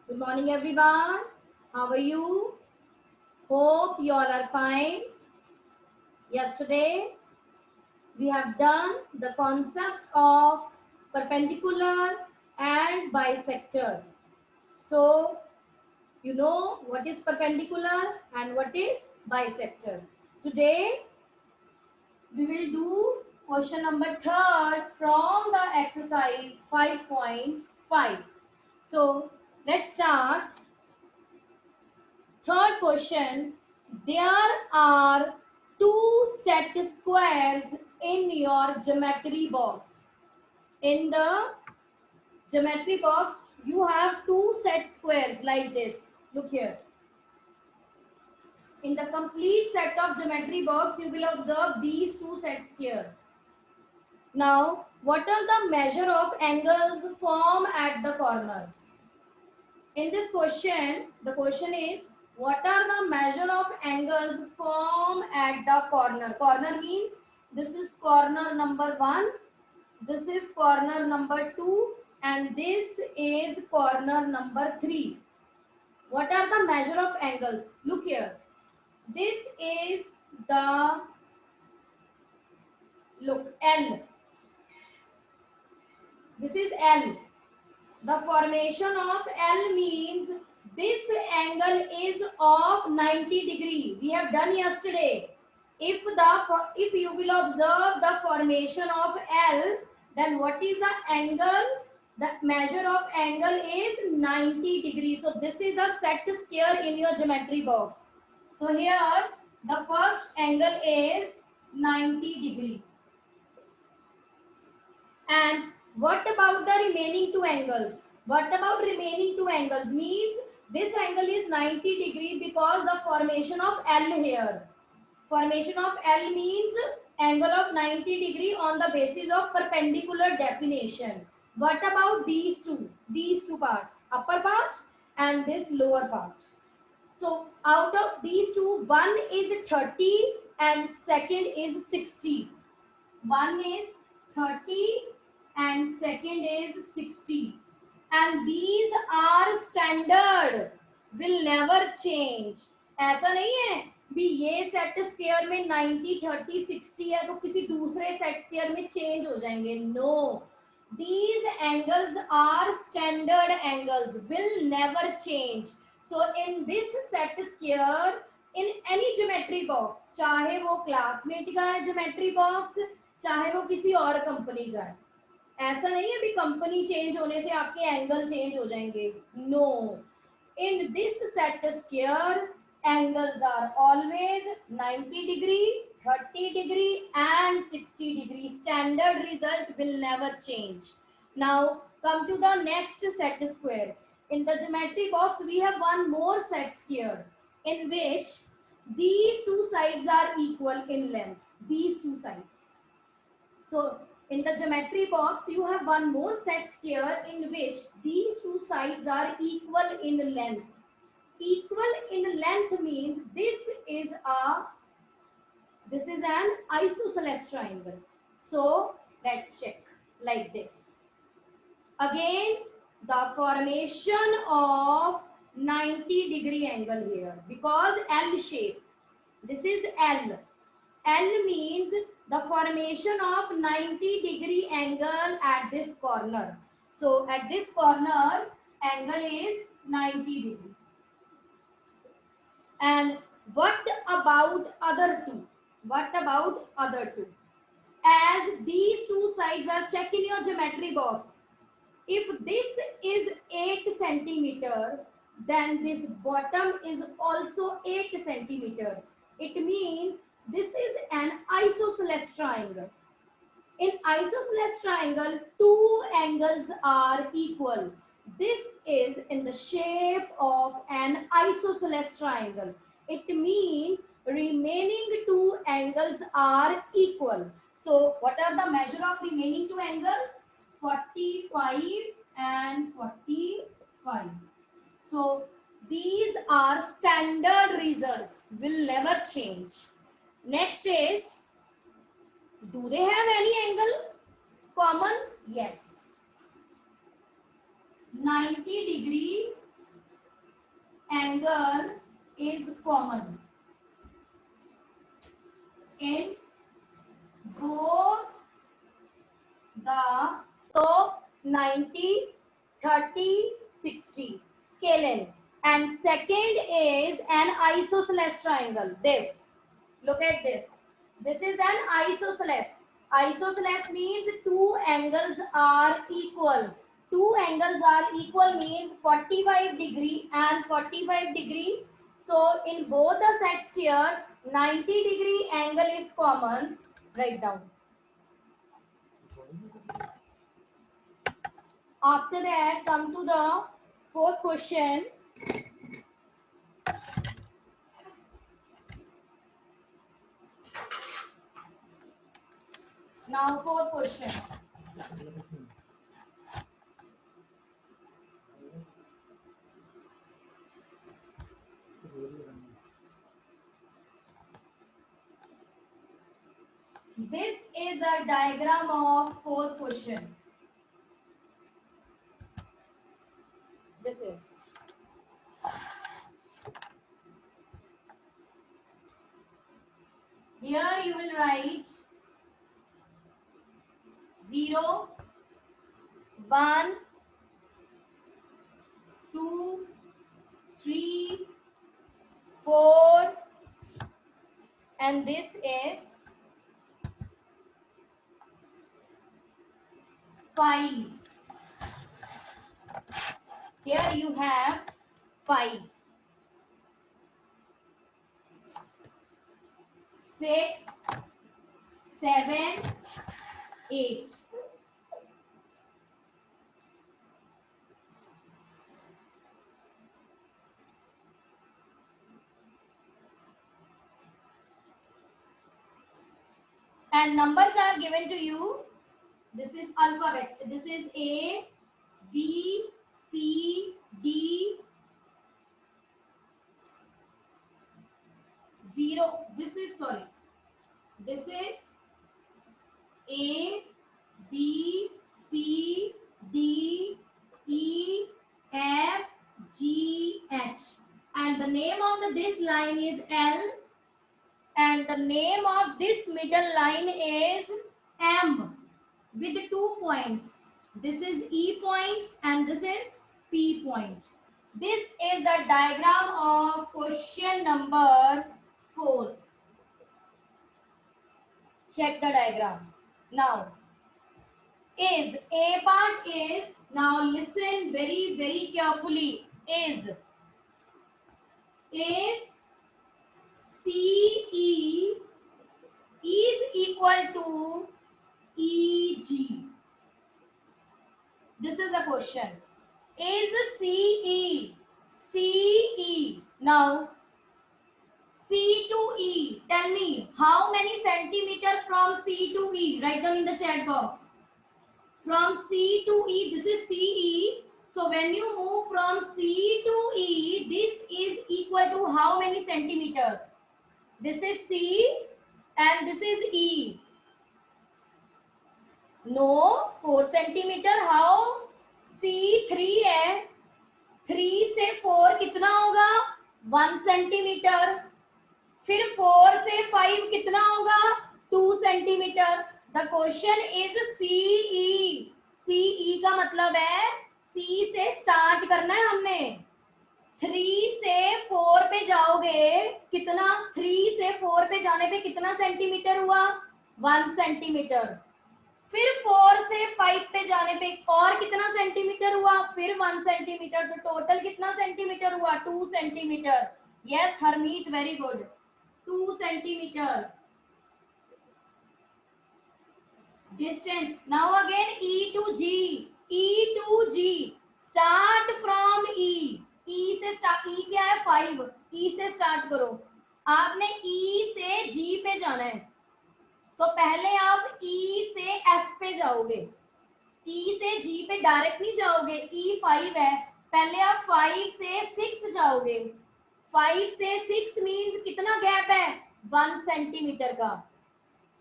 Good morning, everyone. How are you? Hope you all are fine. Yesterday, we have done the concept of perpendicular and bisector. So, you know what is perpendicular and what is bisector. Today, we will do question number 3 from the exercise 5.5. So, let's start. Third question, there are two set squares in your geometry box. In the geometry box, you have two set squares like this. Look here. In the complete set of geometry box, you will observe these two sets here. Now, what are the measure of angles formed at the corner? In this question, the question is, what are the measure of angles formed at the corner? Corner means this is corner number 1, this is corner number 2, and this is corner number 3. What are the measure of angles? Look here. This is the, look, L. This is L. The formation of L means this angle is of 90 degree. We have done yesterday. If you will observe the formation of L, then what is the angle? The measure of angle is 90 degree. So this is a set square in your geometry box. So here the first angle is 90 degree. And what about the remaining two angles? What about remaining two angles? Means this angle is 90 degree because the formation of L here. Formation of L means angle of 90 degree on the basis of perpendicular definition. What about these two? These two parts, upper part and this lower part. So out of these two, one is 30 and second is 60. One is 30 and second is 60. And these are standard, will never change. ऐसा नहीं है भी ये set square में 90 30 60 है तो किसी दूसरे सेट स्क्वायर में चेंज हो जाएंगे. No, these angles are standard angles, will never change. So in this set square, in any geometry box, चाहे वो क्लासमेट का है geometry box, चाहे वो किसी और कंपनी का है, ऐसा नहीं है भी कंपनी चेंज होने से आपके एंगल चेंज हो जाएंगे. No, in this set square angles are always 90 degree, 30 degree and 60 degree. Standard result will never change. Now come to the next set square. In the geometry box we have one more set square in which these two sides are equal in length. These two sides. So in the geometry box you have one more set square in which these two sides are equal in length. Equal in length means this is an isosceles triangle. So let's check like this. Again, the formation of 90 degree angle here because L shape. This is L. L means the formation of 90 degree angle at this corner. So at this corner, angle is 90 degree. And what about other two? What about other two? As these two sides are, check in your geometry box. If this is 8 centimeter, then this bottom is also 8 centimeter. It means this is an isosceles triangle. In isosceles triangle, two angles are equal. This is in the shape of an isosceles triangle. It means remaining two angles are equal. So what are the measure of remaining two angles? 45 and 45. So these are standard results, will never change. Next is, do they have any angle common? Yes. 90 degree angle is common in both the, so 90, 30, 60 scale in. And second is an isosceles triangle. This, look at this. This is an isosceles. Isosceles means two angles are equal. Two angles are equal means 45 degree and 45 degree. So in both the sets here, 90 degree angle is common. Write down. After that, come to the fourth question. Now, fourth question. This is a diagram of fourth question. This is. Here you will write 0, 1, 2, 3, 4, and this is 5. Here you have 5, 6, 7, 8. And numbers are given to you. This is alphabets. This is A, B, C, D, 0. This is, sorry. This is A, B, C, D, E, F, G, H. And the name of this line is L. And the name of this middle line is M with 2 points. This is E point and this is P point. This is the diagram of question number 4. Check the diagram. Now, is A part is, now listen very carefully, is CE is equal to EG. This is the question. Is CE, now C to E, tell me how many centimeters from C to E? Write down in the chat box. From C to E, this is CE. So when you move from C to E, this is equal to how many centimeters? This is C and this is E. No, 4 centimeter. How? C 3 है. 3 से 4 कितना होगा? 1 centimetre. फिर 4 से 5 कितना होगा? 2 centimetre. The question is CE. CE का मतलब है C से स्टार्ट करना है हमने. 3 से 4 पे जाओगे कितना? 3 से 4 पे जाने पे कितना सेंटीमीटर हुआ? 1 सेंटीमीटर. फिर 4 से 5 पे जाने पे और कितना सेंटीमीटर हुआ? फिर 1 सेंटीमीटर. तो टोटल कितना सेंटीमीटर हुआ? 2 centimetre. Yes Harmeet, very good. 2 centimetre. Distance. Now again E to G. E to G. Start from E. E से स्टार्ट. E क्या है? 5. E से स्टार्ट करो. आपने E से G पे जाना है. तो पहले आप E से F पे जाओगे. E से G पे डायरेक्ट नहीं जाओगे. E 5 है. पहले आप 5 से 6 जाओगे. 5 से 6 मीन्स कितना गैप है? 1 सेंटीमीटर का.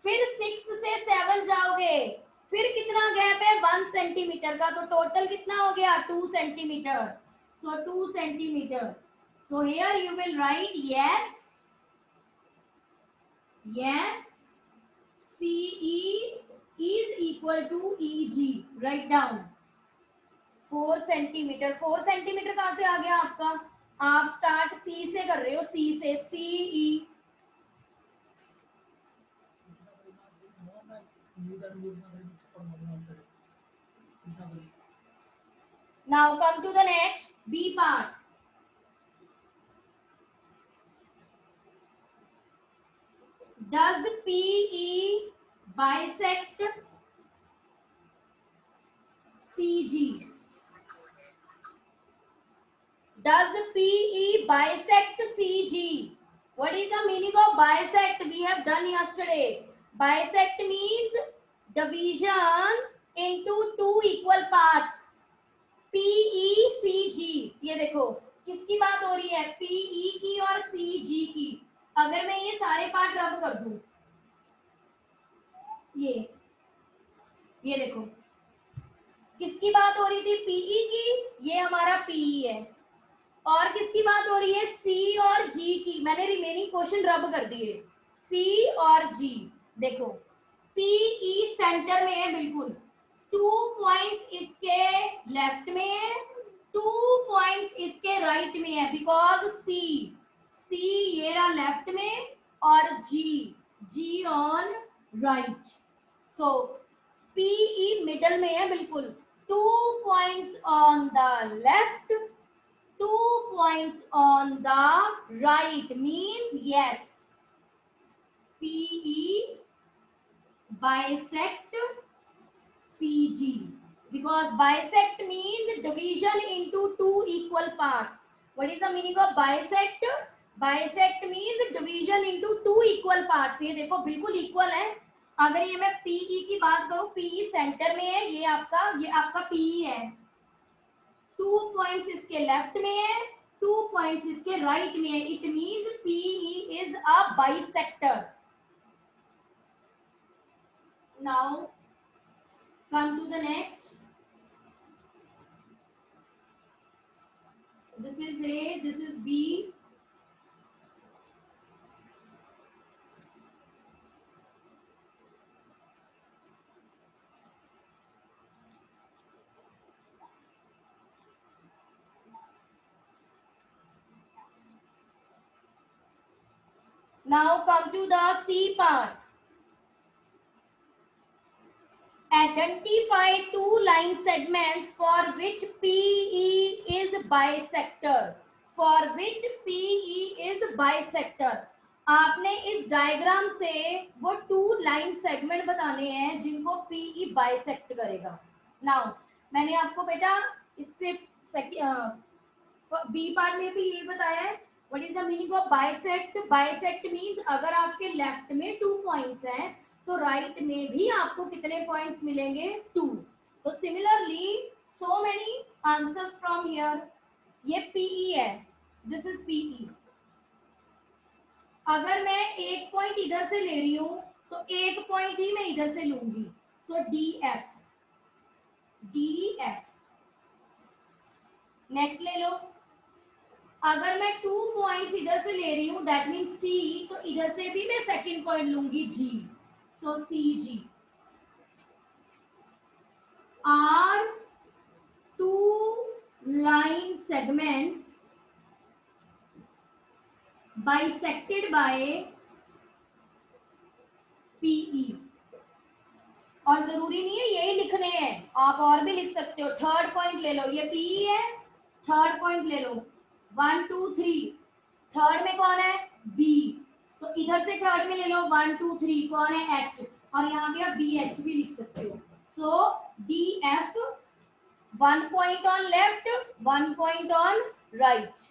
फिर 6 से 7 जाओगे. फिर कितना गैप है? 1 सेंटीमीटर का. तो टोटल कितना हो गया? 2 centimetre. So 2 centimetre. So here you will write yes, yes, CE is equal to EG. Write down 4 centimetre. 4 centimetre कहाँ से आ गया आपका? आप स्टार्ट सी से कर रहे हो, सी से CE. Now come to the next B part. Does PE bisect CG? Does PE bisect CG? What is the meaning of bisect? We have done yesterday. Bisect means division into two equal parts. PECG. ये देखो किसकी बात हो रही है? PE की और CG की. अगर मैं ये सारे पार्ट रब कर दूं, ये देखो किसकी बात हो रही थी? PE की. ये हमारा PE है. और किसकी बात हो रही है? C और G की. मैंने रिमेनिंग क्वेश्चन रब कर दिए. C और G. देखो PE सेंटर में है बिल्कुल. 2 पॉइंट्स इसके लेफ्ट में है, 2 पॉइंट्स इसके राइट में है. बिकॉज C ये रहा लेफ्ट में और G on right. So PE middle में है बिल्कुल. 2 points on the left, 2 points on the right means yes, PE bisect CG. Because bisect means division into two equal parts. What is the meaning of bisect? Bisect means division into two equal parts. ये देखो बिल्कुल equal है. अगर ये मैं PE की बात करूं, PE सेंटर में है. ये आपका PE है. 2 पॉइंट्स इसके लेफ्ट में है, 2 पॉइंट्स इसके राइट में है. It means PE is a bisector. Now come to the next. This is A, this is B. Now come to the C part. Identify two line segments for which PE is bisector. For which PE is bisector. आपने इस diagram से वो 2 line segment बताने हैं जिनको PE bisect करेगा. Now मैंने आपको बेटा इससे बी पार्ट में भी यही बताया है. What is the meaning of bisect? Bisect means अगर आपके लेफ्ट में 2 पॉइंट्स हैं तो राइट में भी आपको कितने पॉइंट्स मिलेंगे? 2. तो similarly so many answers from here. ये PE है, दिस इज PE. अगर मैं एक पॉइंट इधर से ले रही हूं तो एक पॉइंट ही मैं इधर से लूंगी. सो DF. नेक्स्ट ले लो. अगर मैं 2 पॉइंट्स इधर से ले रही हूं दैट मीन्स C, तो इधर से भी मैं सेकंड पॉइंट लूंगी G. So CG are 2 line segments bisected by PE. और जरूरी नहीं है यही लिखने हैं, आप और भी लिख सकते हो. थर्ड पॉइंट ले लो, ये PE है. थर्ड पॉइंट ले लो 1 2 3. थर्ड में कौन है? B. तो इधर से थर्ड में ले लो 1 2 3. कौन है? H. और यहाँ पे आप BH भी लिख सकते हो. सो DF 1 point on left, 1 point on right.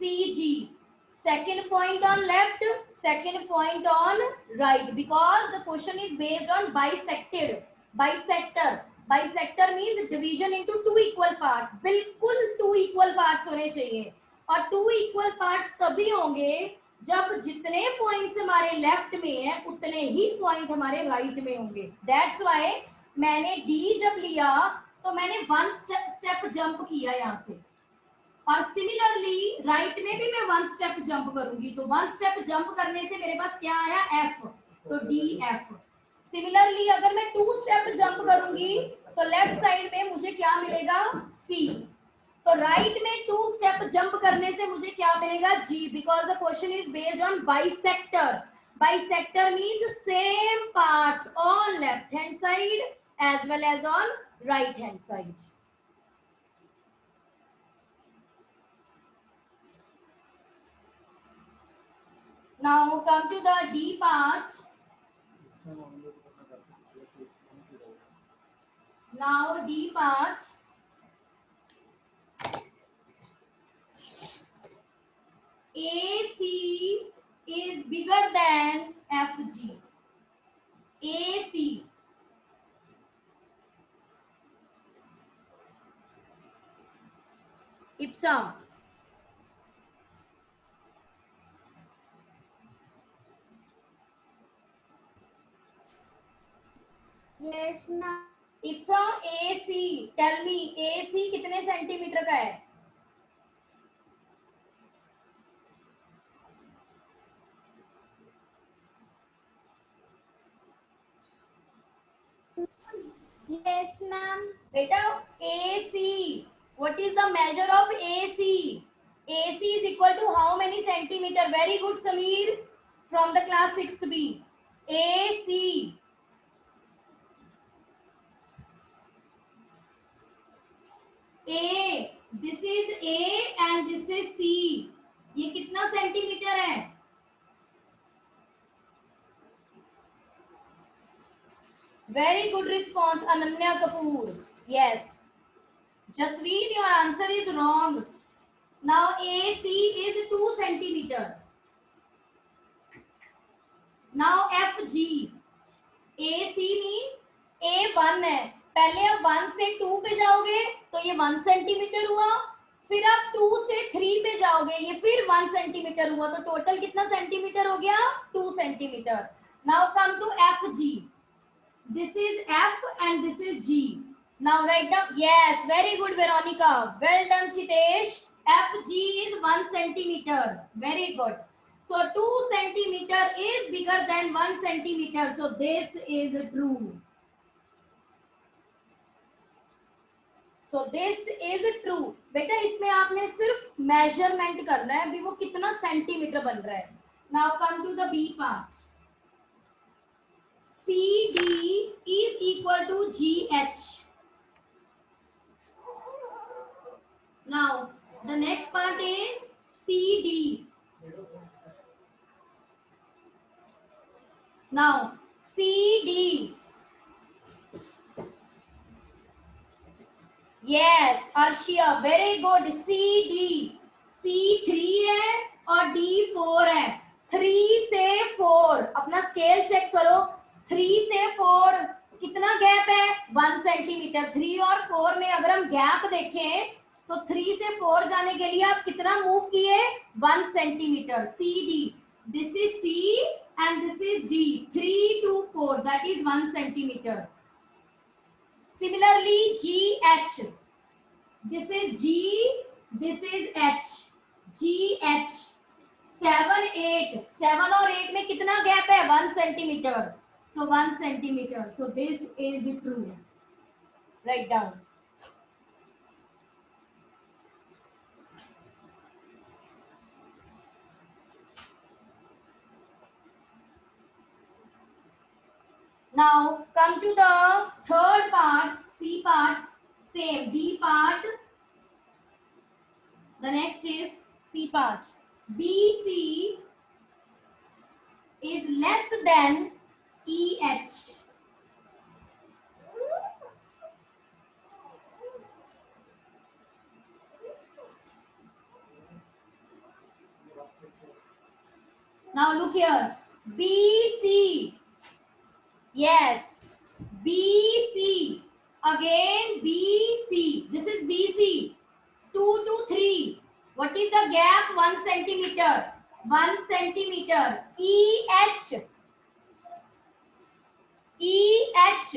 CG second point on left, second point on right. Because the question is based on bisected. Bisector means division into 2 equal parts. बिल्कुल 2 equal parts होने चाहिए. और 2 equal parts तभी होंगे जब जितने points हमारे left में हैं उतने ही पॉइंट हमारे राइट में होंगे. दैट्स वाई मैंने D जब लिया तो मैंने 1 स्टेप जंप किया यहाँ से. और सिमिलरली राइट में भी मैं 1 स्टेप जंप करूंगी, तो 1 स्टेप जंप करने से मेरे पास क्या आया, एफ, तो डी एफ। सिमिलरली अगर मैं 2 स्टेप जंप करूंगी तो लेफ्ट साइड में मुझे क्या मिलेगा, सी। तो राइट में 2 स्टेप जंप करने से मुझे क्या मिलेगा, जी, because the question is based on bisector. Bisector means same parts on left hand side as well as on right hand side. Now come to the D part. Now D part. AC is bigger than FG. AC. Ipsum. Yes, ma'am. Ipsum AC. Tell me AC कितने centimetre का है? Yes, ma'am. बेटा AC. What is the measure of AC? AC is equal to how many centimeter? Very good, Sameer, from the class 6th B. AC. A. This is A and this is C. ये कितना centimetre है? Very good response, Ananya Kapoor. Yes. Jasveer, your answer is wrong. Now AC is 2 centimeter. Now FG. AC means A1 है, पहले आप 1 से 2 पे जाओगे तो ये 1 सेंटीमीटर हुआ, फिर आप 2 से 3 पे जाओगे ये फिर 1 सेंटीमीटर हुआ, तो टोटल कितना सेंटीमीटर हो गया, 2 centimetre. Now come to FG. This is F and this is G. Now write down. Yes, very good, Veronica. Well done, Chitesh. FG is 1 centimeter. Very good. So 2 centimeter is bigger than 1 centimeter. So this is true. So this is true. बेटा इसमें आपने सिर्फ measurement करना है, अभी वो कितना centimetre बन रहा है। Now come to the B part. CD is equal to GH. Now the next part is CD. Now CD. Yes, Arshia, very good. CD. C3 है और D4 है। 3 से 4 अपना स्केल चेक करो। 3 से 4 कितना गैप है, 1 सेंटीमीटर। 3 और 4 में अगर हम गैप देखें तो 3 से 4 जाने के लिए आप कितना मूव किए, 1 centimetre. C D, this is C and this is D. 3 to 4 that is 1 centimetre. Similarly, GH. This is G. This is H. GH. 7, 8. 7 और 8 में कितना गैप है, 1 centimetre. So 1 centimeter. So this is true. Write down. Now come to the third part, C part, same. D part, the next is C part. BC is less than EH. Now look here, BC. Yes, BC. Again BC. This is BC. 2 to 3. What is the gap? 1 centimeter. 1 centimeter. EH. EH.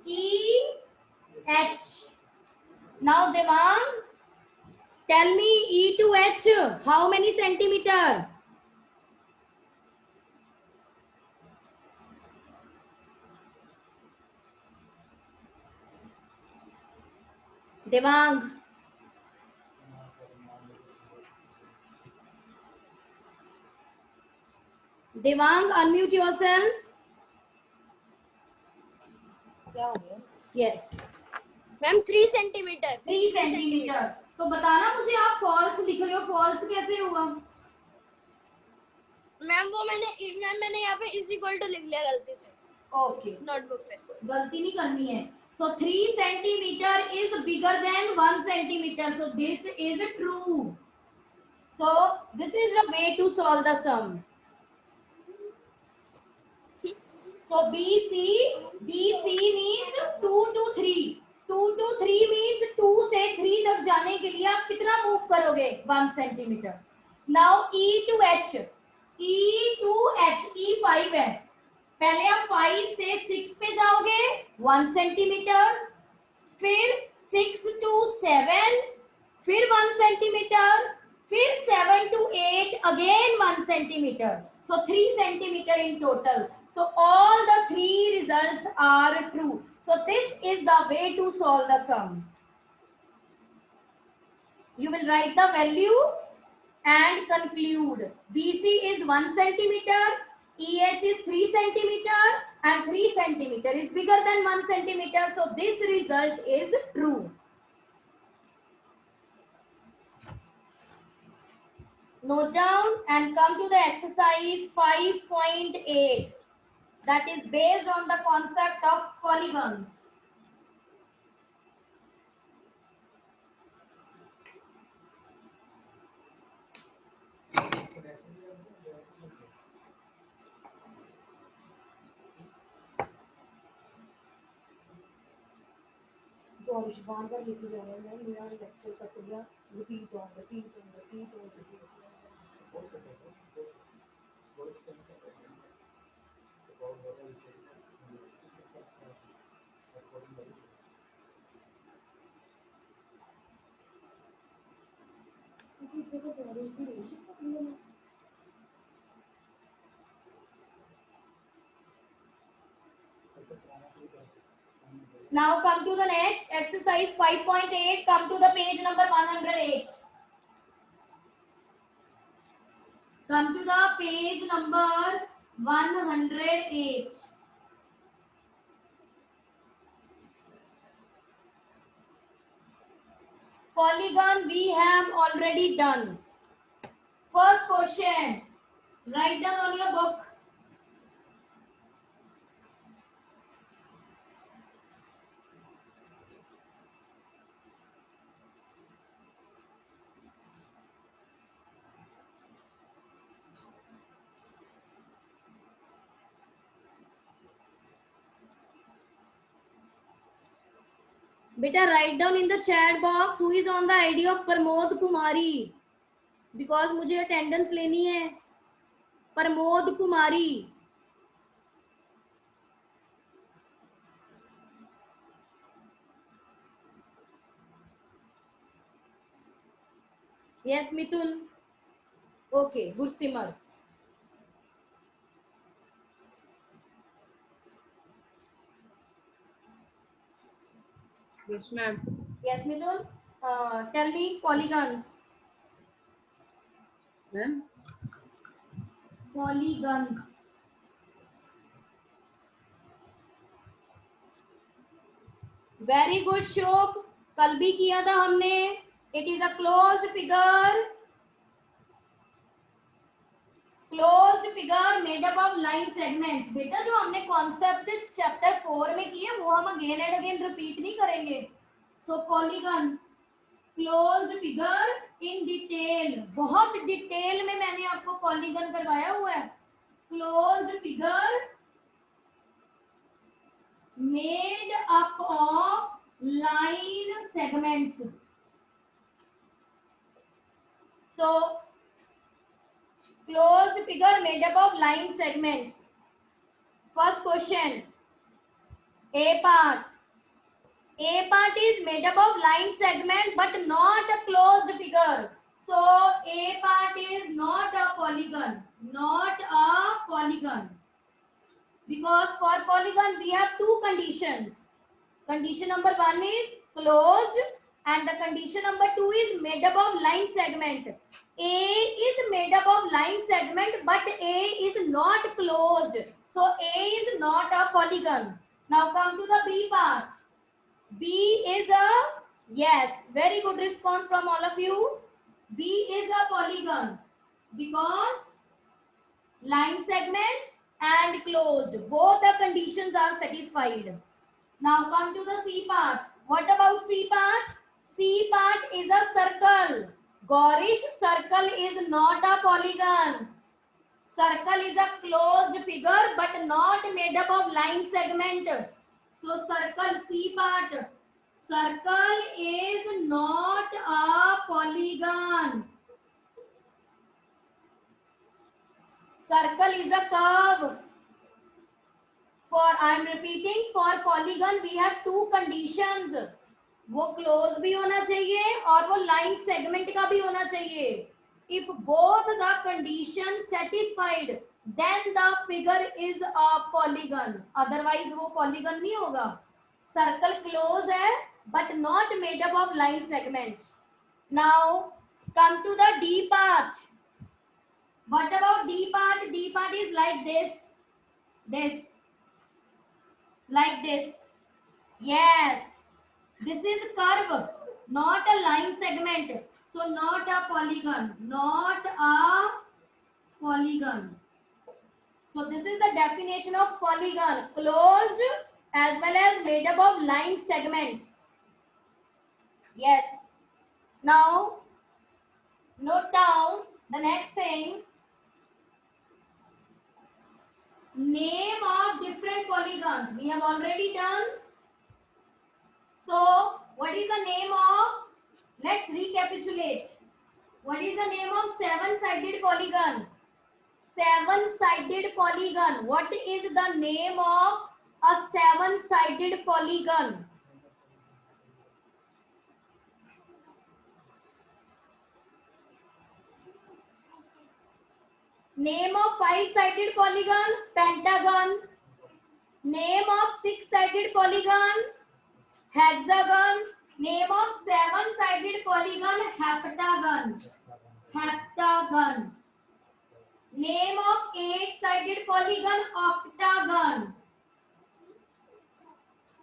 EH. Now Devang, Tell me E to H, how many centimeter? Devang. Devang, unmute yourself. क्या हो गया? Yes. Ma'am 3 centimetre. 3 centimetre. तो बताना मुझे, आप false लिख रहे हो, फॉल्स कैसे हुआ? मैम वो मैंने यहाँ पे इज इक्वल टू लिख लिया गलती से ओके, नोटबुक पे. गलती नहीं करनी है. So 3 centimeter is bigger than 1 centimeter. So this is true. So this is the way to solve the sum. So BC means 2 to 3. 2 to 3 means 2 से 3 तक जाने के लिए आप कितना मूव करोगे? 1 centimetre. Now E to H. E 5 है. पहले आप 5 से 6 पे जाओगे 1 सेंटीमीटर, फिर 6 to 7, फिर 1 सेंटीमीटर, फिर 7 to 8 again 1 centimeter. So 3 centimeter in total. So all the 3 results are true. So this is the way to solve the sum. You will write the value and conclude. BC is 1 centimeter, EH is 3 centimeter, and 3 centimeter is bigger than 1 centimeter. So this result is true. Note down and come to the exercise 5.8. That is based on the concept of polygons. बार बार लिखे जा रहे हैं, मेरा lecture cut गया. Repeat on repeat on repeat on repeat. Now come to the next exercise 5.8. Come to the page number 108. Come to the page number 108. Polygon we have already done. First question. Write down on your book. Beta, write down in the chat box who is on the ID of Pramod Kumari, because मुझे attendance लेनी है. Pramod Kumari. Yes, Mithun. Okay, Gursimar. Yes, ma'am. Yes, Mithun. Tell me polygons. Ma'am. Polygons. Very good, Shobh. कल भी किया था हमने. It is a closed figure. Closed figure made up of line segments. बेटा जो हमने concept chapter 4 में किए वो हम again and again repeat नहीं करेंगे. So polygon, closed figure in detail. बहुत डिटेल में मैंने आपको polygon करवाया हुआ है. Closed figure made up of line segments. So closed figure made up of line segments. First question, A part. A part is made up of line segment but not a closed figure. So A part is not a polygon. Not a polygon. Because for polygon we have two conditions. Condition number 1 is closed and the condition number 2 is made up of line segment. A is made up of line segment but A is not closed. So A is not a polygon. Now come to the B part. B is a, yes, very good response from all of you. B is a polygon because line segments and closed, both the conditions are satisfied. Now come to the C part. What about C part? C part is a circle. Gorish, circle is not a polygon. Circle is a closed figure but not made up of line segment. So circle, C part. Circle is not a polygon. Circle is a curve. For I am repeating, for polygon we have two conditions. वो close भी होना चाहिए और वो line segment का भी होना चाहिए. If both the conditions satisfied, then the figure is a polygon. Otherwise वो polygon नहीं होगा. Circle close है, but not made up of line segment. Now come to the D part. What about D part? D part is like this, like this. Yes. This is curve, not a line segment. So not a polygon. Not a polygon. So this is the definition of polygon. Closed as well as made up of line segments. Yes. Now note down the next thing. Name of different polygons. We have already done. So, what is the name of? Let's recapitulate. What is the name of seven-sided polygon? Seven-sided polygon. What is the name of a seven-sided polygon? Name of five-sided polygon? Pentagon. Name of six-sided polygon? Hexagon. Name of seven-sided polygon? Heptagon. Heptagon. Name of eight-sided polygon? Octagon.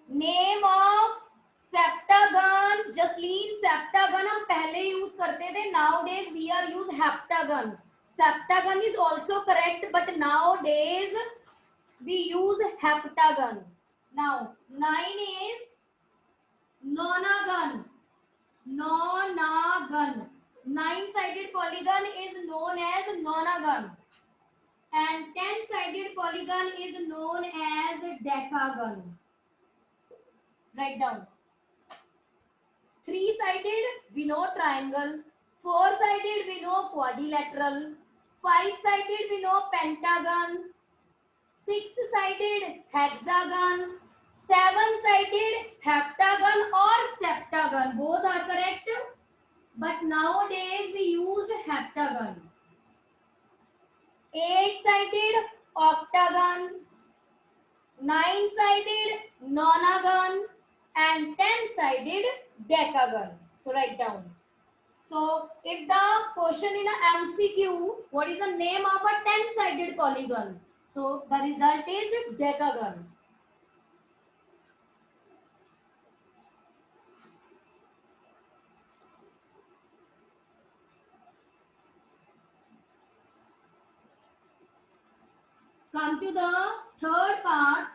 Name of septagon? Jasleen, septagon हम पहले use करते थे. Nowadays we are use heptagon. Septagon is also correct, but nowadays we use heptagon. Now 9 is nonagon. Nonagon. Nine-sided polygon is known as nonagon. And 10-sided polygon is known as decagon. Write down. 3-sided, we know triangle. 4-sided, we know quadrilateral. 5-sided, we know pentagon. 6-sided, hexagon. 7-sided, heptagon or septagon. Both are correct. But nowadays we used heptagon. 8-sided, octagon. 9-sided, nonagon. And 10-sided, decagon. So write down. So if the question in a MCQ, what is the name of a 10-sided polygon? So the result is decagon. Come to the third part.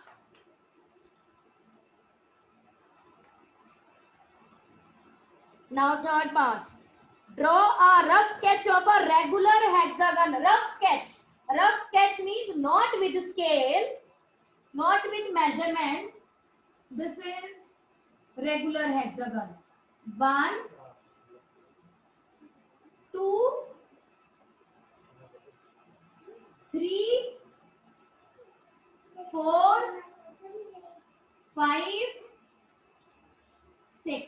Now third part. Draw a rough sketch of a regular hexagon. Rough sketch. Rough sketch means not with scale, not with measurement. This is regular hexagon. 1, 2, 3, 4, 5, 6.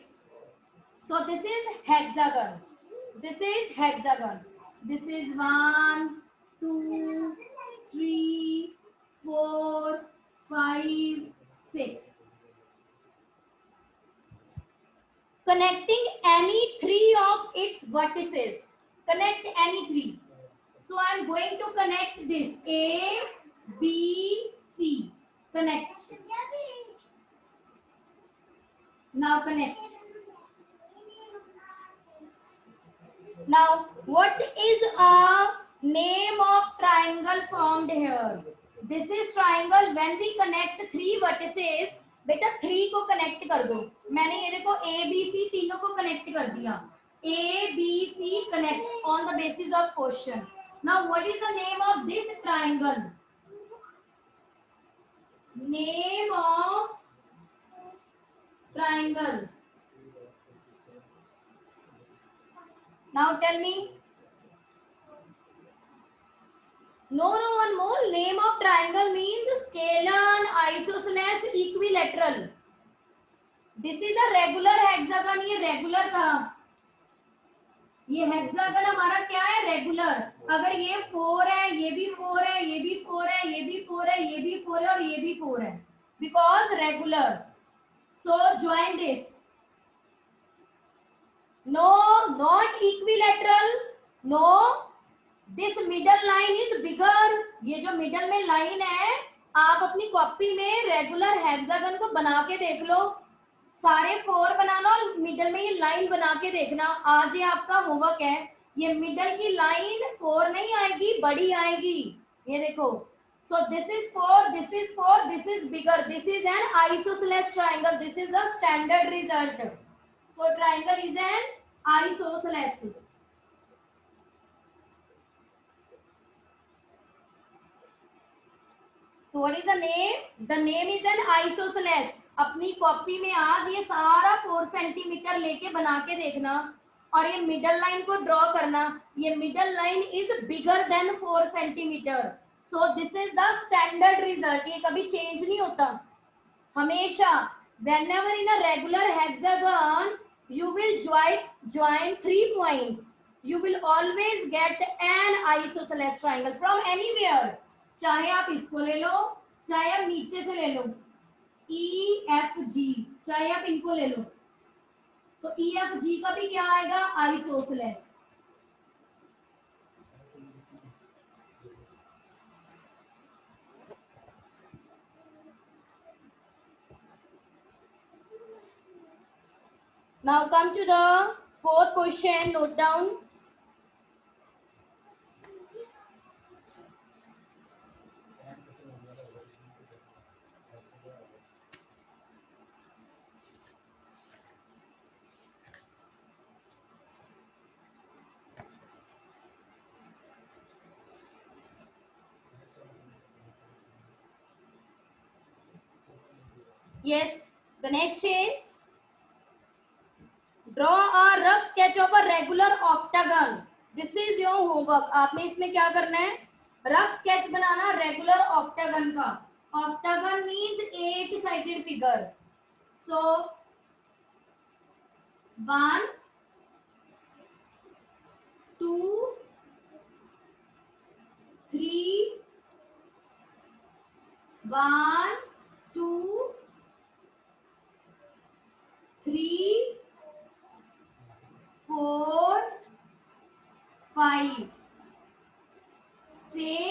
So this is hexagon. This is hexagon. This is 1, 2, 3, 4, 5, 6. Connecting any three of its vertices. Connect any three. So I am going to connect this A, B, C. Connect. Now connect. Now, what is a name of triangle formed here? This is triangle. When we connect three vertices, बेटा 3 को connect कर दो. मैंने ये देखो A, B, C तीनों को connect कर दिया. A, B, C connect on the basis of question. Now, what is the name of this triangle? Name of triangle. Now tell me. No, one more. Name of triangle means scalene, isosceles, equilateral. This is a regular hexagon. ये regular था. ये hexagon हमारा क्या है? Regular. अगर ये 4 है, ये भी 4 है, ये भी 4 है, ये भी 4 है, ये भी 4 है और ये भी 4 है. Because regular. So join this. No, not equilateral. No. This middle line is bigger. ये जो मिडल में लाइन है, आप अपनी कॉपी में रेगुलर हेक्सागन को बना के देख लो. सारे 4 बनाना और मिडल में ये लाइन बना के देखना. आज ये आपका होमवर्क है. ये मिडल की लाइन 4 नहीं आएगी, बड़ी आएगी. ये देखो. So this is 4, this is 4, this is bigger. This is an isosceles triangle. This is the standard result. So triangle is an isosceles. So what is the name? The name is an isosceles. अपनी copy में आज ये सारा 4 centimetre लेके बना के देखना और ये मिडल लाइन को ड्रॉ करना. ये middle line is bigger than 4 centimetre. So this is the standard result. ये कभी चेंज नहीं होता. हमेशा whenever in a regular hexagon you will join 3 points, you will always get an isosceles triangle from anywhere. चाहे आप इसको ले लो, चाहे आप नीचे से ले लो, ई एफ जी, चाहे आप इनको ले लो, तो ई एफ जी का भी क्या आएगा? Isosceles. Now come to the 4th question. Note down. Yes, the next is draw a rough sketch of a regular octagon. This is your homework. आपने इसमें क्या करना है? रफ स्केच बनाना रेगुलर ऑक्टागन का. Octagon means 8 sided figure. So 1, 2, 3, 1, 2, 3, 4, 5, 6,